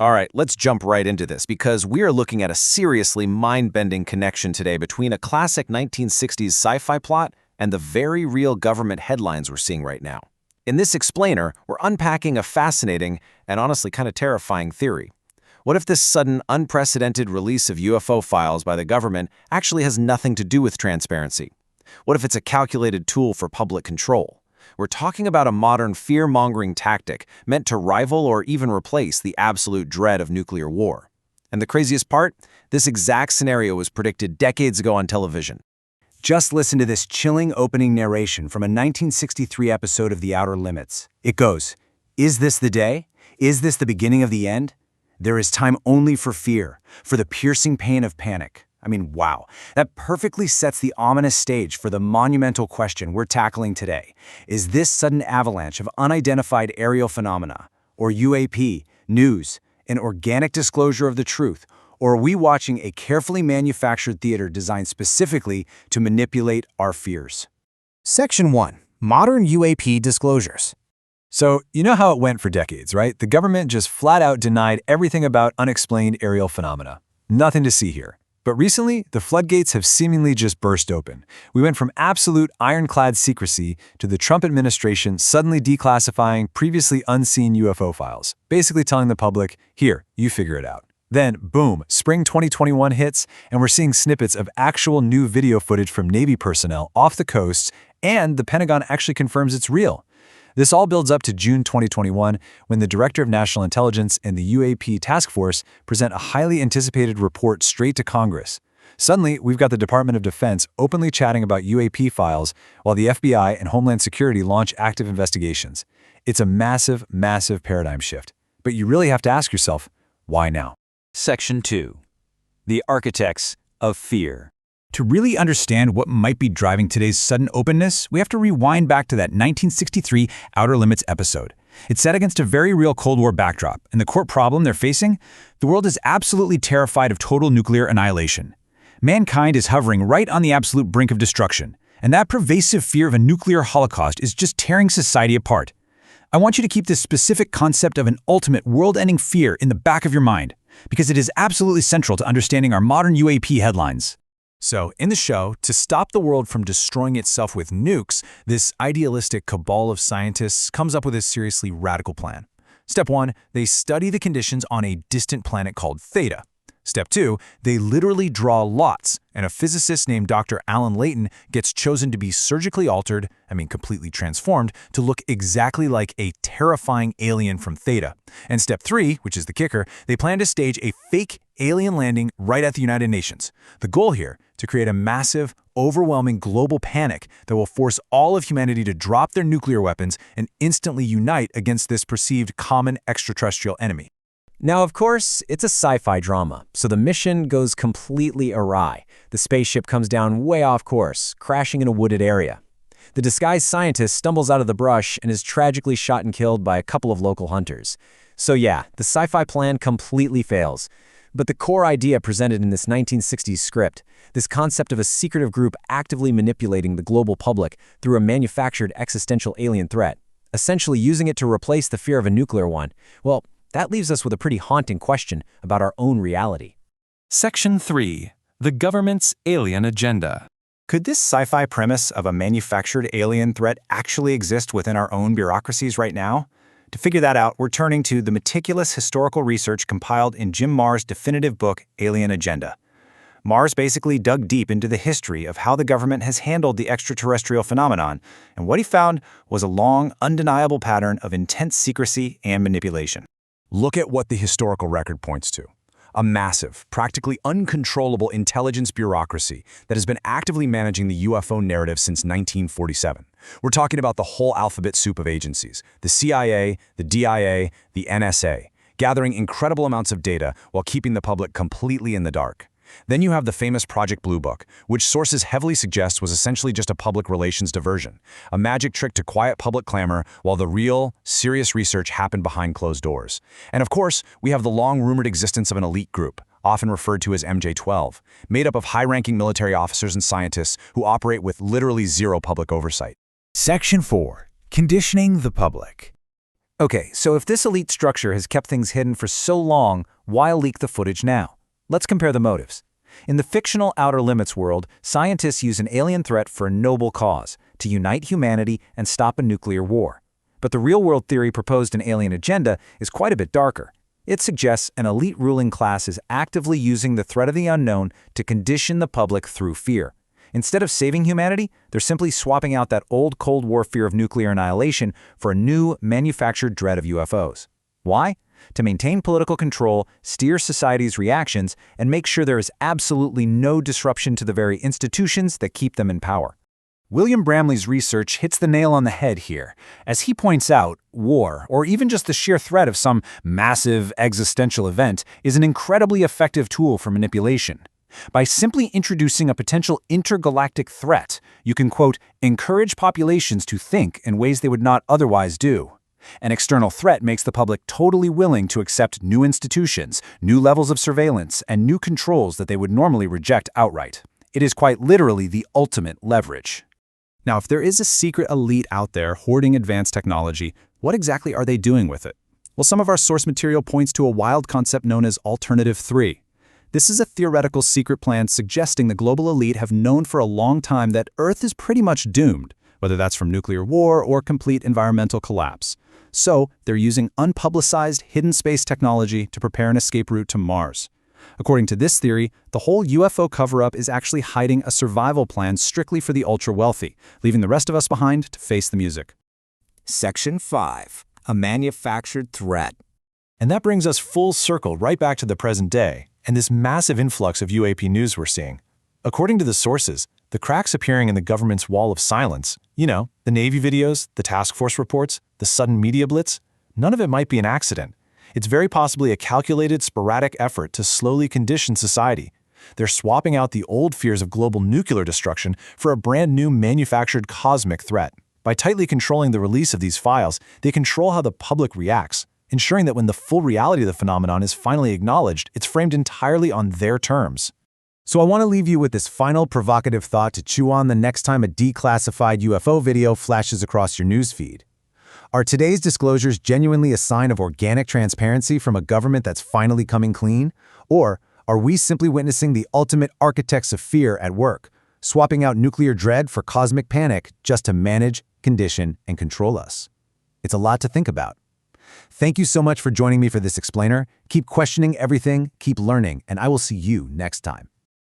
All right, let's jump right into this because we are looking at a seriously mind-bending connection today between a classic 1960s sci-fi plot and the very real government headlines we're seeing right now. In this explainer, we're unpacking a fascinating and honestly kind of terrifying theory. What if this sudden, unprecedented release of UFO files by the government actually has nothing to do with transparency? What if it's a calculated tool for public control? We're talking about a modern fear-mongering tactic meant to rival or even replace the absolute dread of nuclear war. And the craziest part? This exact scenario was predicted decades ago on television. Just listen to this chilling opening narration from a 1963 episode of The Outer Limits. It goes, "Is this the day? Is this the beginning of the end? There is time only for fear, for the piercing pain of panic." I mean, wow. That perfectly sets the ominous stage for the monumental question we're tackling today. Is this sudden avalanche of unidentified aerial phenomena, or UAP, news, an organic disclosure of the truth, or are we watching a carefully manufactured theater designed specifically to manipulate our fears? Section 1. Modern UAP Disclosures. So, you know how it went for decades, right? The government just flat out denied everything about unexplained aerial phenomena. Nothing to see here. But recently, the floodgates have seemingly just burst open. We went from absolute ironclad secrecy to the Trump administration suddenly declassifying previously unseen UFO files, basically telling the public, here, you figure it out. Then, boom, spring 2021 hits, and we're seeing snippets of actual new video footage from Navy personnel off the coasts, and the Pentagon actually confirms it's real. This all builds up to June 2021, when the Director of National Intelligence and the UAP Task Force present a highly anticipated report straight to Congress. Suddenly, we've got the Department of Defense openly chatting about UAP files, while the FBI and Homeland Security launch active investigations. It's a massive, massive paradigm shift. But you really have to ask yourself, why now? Section 2. The Architects of Fear. To really understand what might be driving today's sudden openness, we have to rewind back to that 1963 Outer Limits episode. It's set against a very real Cold War backdrop, and the core problem they're facing? The world is absolutely terrified of total nuclear annihilation. Mankind is hovering right on the absolute brink of destruction, and that pervasive fear of a nuclear holocaust is just tearing society apart. I want you to keep this specific concept of an ultimate world-ending fear in the back of your mind, because it is absolutely central to understanding our modern UAP headlines. So, in the show, to stop the world from destroying itself with nukes, this idealistic cabal of scientists comes up with a seriously radical plan. Step 1, they study the conditions on a distant planet called Theta. Step 2, they literally draw lots, and a physicist named Dr. Alan Layton gets chosen to be surgically altered, completely transformed, to look exactly like a terrifying alien from Theta. And step 3, which is the kicker, they plan to stage a fake alien landing right at the United Nations. The goal here, to create a massive, overwhelming global panic that will force all of humanity to drop their nuclear weapons and instantly unite against this perceived common extraterrestrial enemy. Now, of course, it's a sci-fi drama, so the mission goes completely awry. The spaceship comes down way off course, crashing in a wooded area. The disguised scientist stumbles out of the brush and is tragically shot and killed by a couple of local hunters. So yeah, the sci-fi plan completely fails. But the core idea presented in this 1960s script, this concept of a secretive group actively manipulating the global public through a manufactured existential alien threat, essentially using it to replace the fear of a nuclear one, well, that leaves us with a pretty haunting question about our own reality. Section 3. The Government's Alien Agenda. Could this sci-fi premise of a manufactured alien threat actually exist within our own bureaucracies right now? To figure that out, we're turning to the meticulous historical research compiled in Jim Marrs' definitive book, Alien Agenda. Marrs basically dug deep into the history of how the government has handled the extraterrestrial phenomenon, and what he found was a long, undeniable pattern of intense secrecy and manipulation. Look at what the historical record points to. A massive, practically uncontrollable intelligence bureaucracy that has been actively managing the UFO narrative since 1947. We're talking about the whole alphabet soup of agencies, the CIA, the DIA, the NSA, gathering incredible amounts of data while keeping the public completely in the dark. Then you have the famous Project Blue Book, which sources heavily suggest was essentially just a public relations diversion, a magic trick to quiet public clamor while the real, serious research happened behind closed doors. And of course, we have the long-rumored existence of an elite group, often referred to as MJ-12, made up of high-ranking military officers and scientists who operate with literally zero public oversight. Section 4. Conditioning the public. Okay, so if this elite structure has kept things hidden for so long, why leak the footage now? Let's compare the motives. In the fictional Outer Limits world, scientists use an alien threat for a noble cause, to unite humanity and stop a nuclear war. But the real-world theory proposed in Alien Agenda is quite a bit darker. It suggests an elite ruling class is actively using the threat of the unknown to condition the public through fear. Instead of saving humanity, they're simply swapping out that old Cold War fear of nuclear annihilation for a new, manufactured dread of UFOs. Why? To maintain political control, steer society's reactions, and make sure there is absolutely no disruption to the very institutions that keep them in power. William Bramley's research hits the nail on the head here. As he points out, war, or even just the sheer threat of some massive existential event, is an incredibly effective tool for manipulation. By simply introducing a potential intergalactic threat, you can, quote, encourage populations to think in ways they would not otherwise do. An external threat makes the public totally willing to accept new institutions, new levels of surveillance, and new controls that they would normally reject outright. It is quite literally the ultimate leverage. Now, if there is a secret elite out there hoarding advanced technology, what exactly are they doing with it? Well, some of our source material points to a wild concept known as Alternative 3. This is a theoretical secret plan suggesting the global elite have known for a long time that Earth is pretty much doomed, whether that's from nuclear war or complete environmental collapse. So, they're using unpublicized, hidden space technology to prepare an escape route to Mars. According to this theory, the whole UFO cover-up is actually hiding a survival plan strictly for the ultra-wealthy, leaving the rest of us behind to face the music. Section 5. A manufactured threat. And that brings us full circle right back to the present day and this massive influx of UAP news we're seeing. According to the sources, the cracks appearing in the government's wall of silence, the Navy videos, the task force reports, the sudden media blitz, none of it might be an accident. It's very possibly a calculated, sporadic effort to slowly condition society. They're swapping out the old fears of global nuclear destruction for a brand new manufactured cosmic threat. By tightly controlling the release of these files, they control how the public reacts, ensuring that when the full reality of the phenomenon is finally acknowledged, it's framed entirely on their terms. So I want to leave you with this final provocative thought to chew on the next time a declassified UFO video flashes across your newsfeed. Are today's disclosures genuinely a sign of organic transparency from a government that's finally coming clean? Or are we simply witnessing the ultimate architects of fear at work, swapping out nuclear dread for cosmic panic just to manage, condition, and control us? It's a lot to think about. Thank you so much for joining me for this explainer. Keep questioning everything, keep learning, and I will see you next time.